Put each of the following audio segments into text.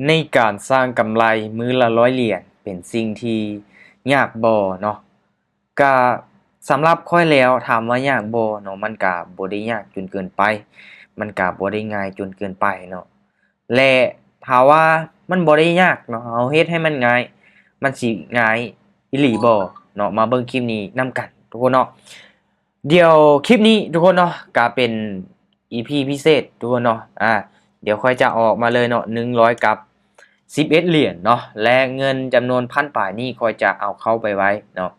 ในการสร้างกำไรมื้อละ100 เหรียญเป็นสิ่งที่ยากบ่เนาะก็สำหรับข้อยแล้วถามว่ายากบ่เนาะมันก็บ่ได้ยากจนเกินไปมันก็บ่ได้ง่ายจนเกินไปเนาะและถ้าว่ามันบ่ได้ยากเนาะเฮาเฮ็ดให้มันง่ายมันสิง่ายอีหลีบ่เนาะมาเบิ่งคลิปนี้นำกันทุกคนเนาะเดี๋ยวคลิปนี้ทุกคนเนาะก็เป็น EP พิเศษทุกคนเนาะเดี๋ยวค่อยจะออกมาเลยเนาะ100กับ11 เหรียญเนาะและเงินจำนวนพันป่ายนี่ค่อยจะเอาเข้าไปไว้เนาะ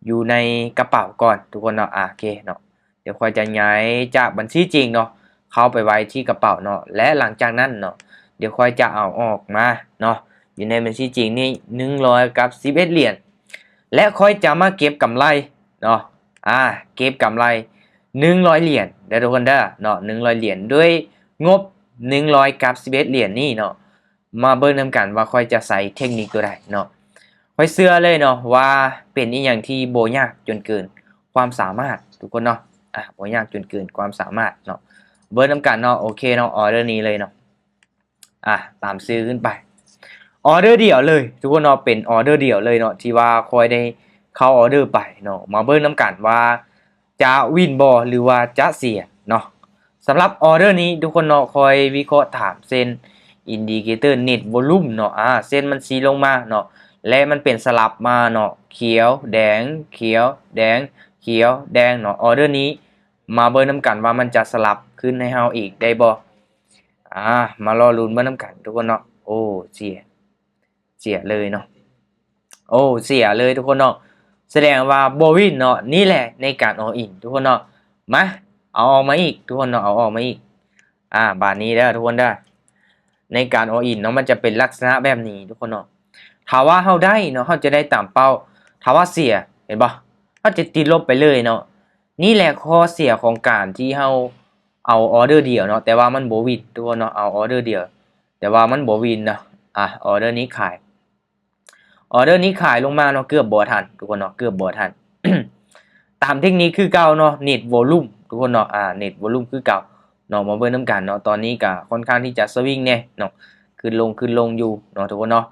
อยู่ในกระเป๋าก่อนทุกคนเนาะโอเคเนาะเดี๋ยวค่อยจะย้ายจากบัญชีจริงเนาะเข้าไปไว้ที่กระเป๋าเนาะและหลังจากนั้นเนาะเดี๋ยวค่อยจะเอาออกมาเนาะอยู่ในบัญชีจริงนี่100กับ11 เหรียญและค่อยจะมาเก็บกำไรเนาะเก็บกำไร100 เหรียญเด้อทุกคนเด้อเนาะ100 เหรียญด้วยงบ100กับ11 เหรียญนี่เนาะมาเบิ่งนำกันว่าค่อยจะใส่เทคนิคตัวใดเนาะค่อยเชื่อเลยเนาะว่าเป็นอีหยังที่บ่ยากจนเกินความสามารถทุกคนเนาะบ่ยากจนเกินความสามารถเนาะเบิ่งนำกันเนาะโอเคเนาะออเดอร์นี้เลยเนาะตามซื้อขึ้นไปออเดอร์เดียวเลยทุกคนเนาะเป็นออเดอร์เดียวเลยเนาะที่ว่าค่อยได้เข้าออเดอร์ไปเนาะมาเบิ่งนำกันว่าจะวินบ่หรือว่าจะเสียเนาะสำหรับออเดอร์นี้ทุกคนเนาะคอยวิเคราะห์ถามเส้นอินดิเคเตอร์เน็ตวอลลุ่มเนาะเส้นมันสีลงมาเนาะและมันเป็นสลับมาเนาะเขียวแดงเขียวแดงเขียวแดงเนาะออเดอร์นี้มาเบิ่งนำกันว่ามันจะสลับขึ้นให้เฮาอีกได้บ่มารอลุ้นเบิ่งนำกันทุกคนเนาะโอ้เสียเลยเนาะโอ้เสียเลยทุกคนเนาะแสดงว่าบ่วินเนาะนี่แหละในการอออินทุกคนเนาะมาเอาออกมาอีกทุกคนเนาะเอาออกมาอีกบาทนี้เด้อทุกคนเด้อในการอออินเนาะมันจะเป็นลักษณะแบบนี้ทุกคนเนาะถ้าว่าเฮาได้เนาะเฮาจะได้ตามเป้าถ้าว่าเสียเห็นบ่เฮาจะติดลบไปเลยเนาะนี่แหละข้อเสียของการที่เฮาเอาออเดอร์เดียวเนาะแต่ว่ามันบ่วินทุกคนเนาะเอาออเดอร์เดียวแต่ว่ามันบ่วินเนาะออเดอร์นี้ขายออเดอร์นี้ขายลงมาเนาะเกือบบ่ทันทุกคนเนาะเกือบบ่ทัน ตามเทคนิคคือเก่าเนาะ Net Volume ทุกคนเนาะNet Volume คือเก่าเนาะมาเบิ่งนำกันเนาะตอนนี้ก็ค่อนข้างที่จะสวิงแน่เนาะขึ้นลงอยู่เนาะทุกคนเนาะ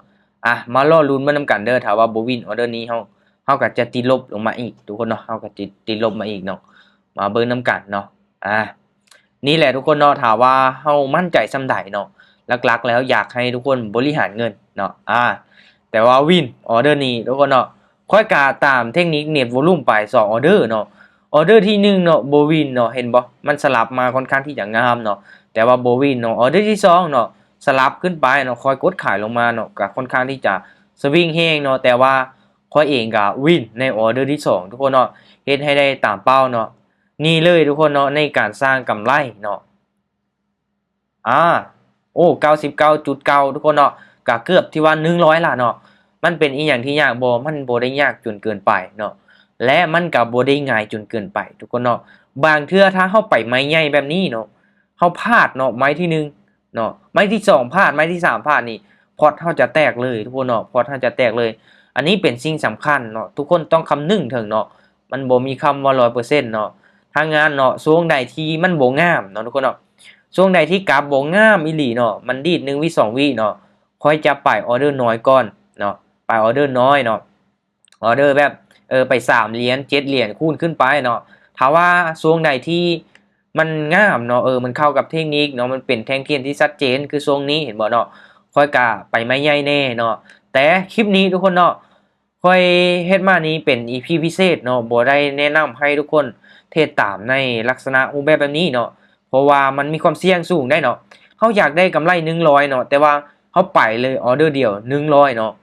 มารอลุ้นมานำกันเด้อถ้าว่าบ่วินออเดอร์นี้เฮาก็จะติดลบลงมาอีกทุกคนเนาะเฮาก็ติดลบมาอีกเนาะมาเบิ่งนำกันเนาะนี่แหละทุกคนเนาะถ้าว่าเฮามั่นใจส่ำใดเนาะหลักๆแล้วอยากให้ทุกคนบริหารเงินเนาะแต่ว่าวินออเดอร์นี้ทุกคนเนาะค่อยกาตามเทคนิค Net Volume ไป2ออเดอร์เนาะออเดอร์ที่1เนาะบ่วินเนาะเห็นบ่มันสลับมาค่อนข้างที่จะงามเนาะแต่ว่าบ่วินเนาะออเดอร์ที่2เนาะสลับขึ้นไปเนาะค่อยกดขายลงมาเนาะก็ค่อนข้างที่จะสวิงแฮงเนาะแต่ว่าค่อยเองก็วินในออเดอร์ที่2ทุกคนเนาะเฮ็ดให้ได้ตามเป้าเนาะนี่เลยทุกคนเนาะในการสร้างกำไรเนาะโอ้99.9ทุกคนเนาะก็เกือบที่ว่า100ล่ะเนาะมันเป็นอีหยังที่ยากบ่มันบ่ได้ยากจนเกินไปเนาะและมันก็บ่ได้ง่ายจนเกินไปทุกคนเนาะบางเทื่อถ้าเฮาไปไม้ใหญ่แบบนี้เนาะเฮาพลาดเนาะไม้ที่1เนาะไม้ที่2พลาดไม้ที่3พลาดนี่พอร์ตเฮาจะแตกเลยทุกคนเนาะพอร์ตเฮาจะแตกเลยอันนี้เป็นสิ่งสำคัญเนาะทุกคนต้องคำนึงถึงเนาะมันบ่มีคำว่า100%เนาะถ้างานเนาะช่วงใดที่มันบ่งามเนาะทุกคนเนาะ ช่วงใดที่กราฟบ่งามอีหลีเนาะมันดีด1วิ2วิเนาะค่อยจะไปออเดอร์น้อยก่อนเนาะไปออเดอร์น้อยเนาะออเดอร์แบบไป3เหรียญ7เหรียญคูณขึ้นไปเนาะถ้าว่าช่วงใดที่มันงามเนาะมันเข้ากับเทคนิคเนาะมันเป็นแท่งเทียนที่ชัดเจนคือช่วงนี้เห็นบ่เนาะค่อยกะไปไม่ใหญ่แน่เนาะแต่คลิปนี้ทุกคนเนาะค่อยเฮ็ดมานี้เป็น EP พิเศษเนาะบ่ได้แนะนำให้ทุกคนเทรดตามในลักษณะรูปแบบนี้เนาะ เพราะว่ามันมีความเสี่ยงสูงได้เนาะเขาอยากได้กำไร100เนาะแต่ว่าเขาไปเลยออเดอร์เดียว100เนาะ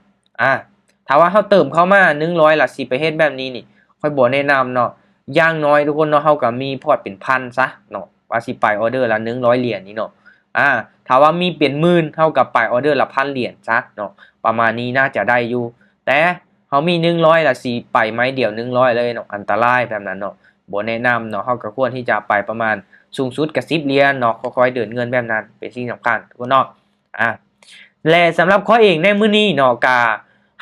ถ้าว่าเขาเติมเข้ามา100ล่ะสิไปเฮ็ดแบบนี้นี่ค่อยบ่แนะนำเนาะอย่างน้อยทุกคนเนาะเฮาก็มีพอร์ตเป็นพันซะเนาะว่าสิไปออเดอร์ละ100เหรียญนี่เนาะถ้าว่ามีเป็นหมื่นเท่ากับไปออเดอร์ละ1,000เหรียญซะเนาะประมาณนี้น่าจะได้อยู่แต่เขามี100ล่ะสิไปไม้เดียว100เลยเนาะอันตรายแบบนั้นเนาะบ่แนะนำเนาะเฮาก็ควรที่จะไปประมาณสูงสุดกับ10เหรียญเนาะค่อยๆเดินเงินแบบนั้นเป็นสิ่งสำคัญทุกคนเนาะและสำหรับข้อเองในมื้อนี้เนาะก็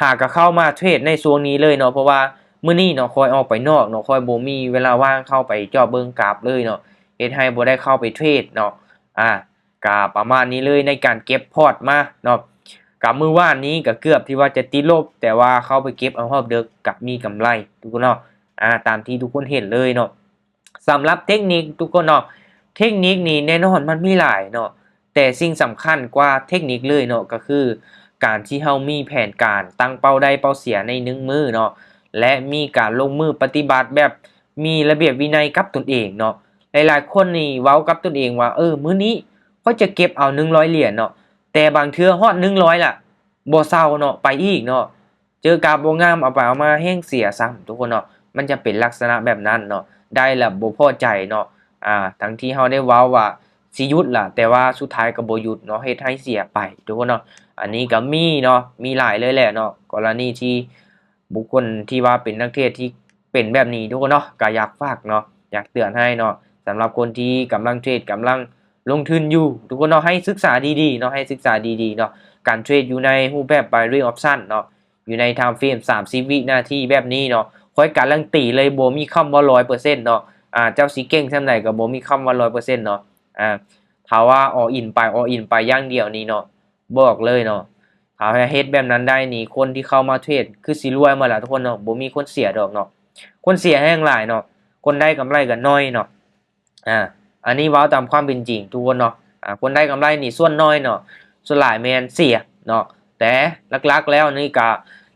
หากก็เข้ามาเทรดในช่วงนี้เลยเนาะเพราะว่ามื้อนี้เนาะคอยออกไปนอกเนาะคอยบ่มีเวลาว่างเข้าไปเจาะเบิ่งกราฟเลยเนาะเฮ็ดให้บ่ได้เข้าไปเทรดเนาะ ก็ประมาณนี้เลยในการเก็บพอร์ตมาเนาะก็มื้อวานนี้ก็เกือบที่ว่าจะติดลบแต่ว่าเข้าไปเก็บเอารอบดึกก็มีกำไรทุกคนเนาะตามที่ทุกคนเห็นเลยเนาะสำหรับเทคนิคทุกคนเนาะเทคนิคนี้แน่นอนมันมีหลายเนาะแต่สิ่งสำคัญกว่าเทคนิคเลยเนาะก็คือการที่เฮามีแผนการตั้งเป้าได้เป้าเสียใน1มื้อเนาะและมีการลงมือปฏิบัติแบบมีระเบียบวินัยกับตนเองเนาะหลายๆคนนี่เว้ากับตนเองว่ามื้อนี้เขาจะเก็บเอา100เหรียญเนาะแต่บางเทื่อฮอด100ล่ะบ่เซาเนาะไปอีกเนาะเจอกาบบ่งามเอาไปเอามาแฮงเสียซ้ำทุกคนเนาะมันจะเป็นลักษณะแบบนั้นเนาะได้แล้วบ่พอใจเนาะทั้งที่เฮาได้เว้าว่าสิหยุดล่ะแต่ว่าสุดท้ายก็บ่หยุดเนาะเฮ็ดให้เสียไปทุกคนเนาะอันนี้ก็มีเนาะมีหลายเลยแหละเนาะกรณีที่บุคคลที่ว่าเป็นนักเทรดที่เป็นแบบนี้ทุกคนเนาะก็อยากฝากเนาะอยากเตือนให้เนาะสำหรับคนที่กำลังเทรดกำลังลงทุนอยู่ทุกคนเนาะให้ศึกษาดีๆเนาะให้ศึกษาดีๆเนาะการเทรดอยู่ในรูปแบบ binary option เนาะอยู่ในไทม์เฟรม30วินาทีแบบนี้เนาะค่อยการันตีเลยบ่มีคำว่า 100% เนาะเจ้าสิเก่งซำใดก็บ่มีคำว่า 100% เนาะถ้าว่า all in ไป all in ไปอย่างเดียวนี่เนาะบอกเลยเนาะถ้าเฮ็ดแบบนั้นได้นี่คนที่เข้ามาเทรดคือสิรวยหมดล่ะทุกคนเนาะบ่มีคนเสียดอกเนาะคนเสียแฮงหลายเนาะคนได้กำไรก็น้อยเนาะอันนี้เว้าตามความเป็นจริงทุกคนเนาะคนได้กำไรนี่ส่วนน้อยเนาะส่วนหลายแม่นเสียเนาะแต่หลักๆแล้วนี่ก็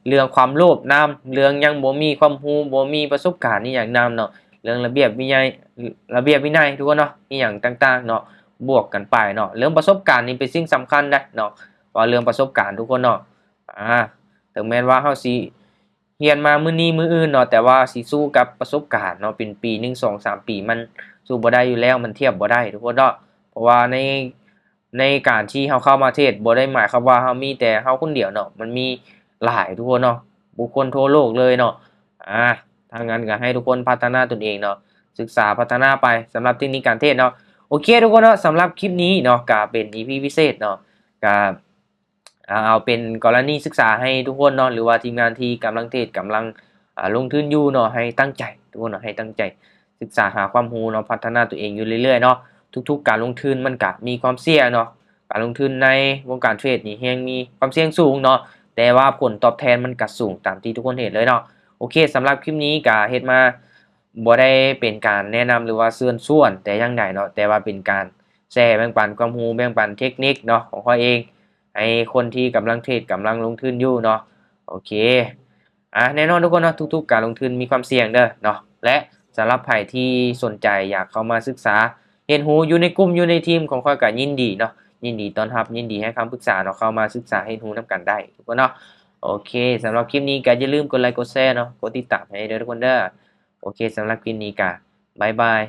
เรื่องความโลภนำเรื่องยังบ่มีความรู้บ่มีประสบการณ์อีหยังนำเนาะเรื่องระเบียบวินัยทุกคนเนาะอีหยังต่างๆเนาะบวกกันไปเนาะเรื่องประสบการณ์นี่เป็นสิ่งสำคัญนะเนาะว่าเรื่องประสบการณ์ทุกคนเนาะถึงแม้ว่าเฮาสิเรียนมามื้อนี้มื้ออื่นเนาะแต่ว่าสิสู้กับประสบการณ์เนาะเป็นปี1 2 3ปีมันสู้บ่ได้อยู่แล้วมันเทียบบ่ได้ทุกคนเนาะเพราะว่าในการที่เฮาเข้ามาเทศบ่ได้หมายความว่าเฮามีแต่เฮาคนเดียวเนาะมันมีหลายทุกคนเนาะบุคคลทั่วโลกเลยเนาะถ้างั้นก็ให้ทุกคนพัฒนาตนเองเนาะศึกษาพัฒนาไปสำหรับเทคนิคการเทศเนาะโอเคทุกคนเนาะสำหรับคลิปนี้เนาะก็เป็น EP พิเศษเนาะก็เอาเป็นกรณีศึกษาให้ทุกคนเนาะหรือว่าทีมงานที่กำลังเทรดกำลังลงทุนอยู่เนาะให้ตั้งใจทุกคนเนาะให้ตั้งใจศึกษาหาความรู้เนาะพัฒนาตัวเองอยู่เรื่อยๆเนาะทุกๆการลงทุนมันก็มีความเสี่ยงเนาะการลงทุนในวงการเทรดนี่แฮงมีความเสี่ยงสูงเนาะแต่ว่าผลตอบแทนมันก็สูงตามที่ทุกคนเห็นเลยเนาะโอเคสำหรับคลิปนี้ก็เฮ็ดมาบ่ได้เป็นการแนะนำหรือว่าเชิญชวนแต่อย่างใดเนาะแต่ว่าเป็นการแชร์แบ่งปันความรู้แบ่งปันเทคนิคเนาะของข้อยเองให้คนที่กำลังเทรดกำลังลงทุนอยู่เนาะโอเคแน่นอนทุกคนเนาะทุกๆการลงทุนมีความเสี่ยงเด้อเนาะและสำหรับไผที่สนใจอยากเข้ามาศึกษาเรียนรู้อยู่ในกลุ่มอยู่ในทีมของข้อยก็ยินดีเนาะยินดีต้อนรับยินดีให้คำปรึกษาเนาะเข้ามาศึกษาเรียนรู้นำกันได้ทุกคนเนาะโอเคสำหรับคลิปนี้ก็อย่าลืมกดไลค์กดแชร์เนาะกดติดตามให้เด้อทุกคนเด้อโอเคสำหรับคลิปนี้ก็บ๊ายบาย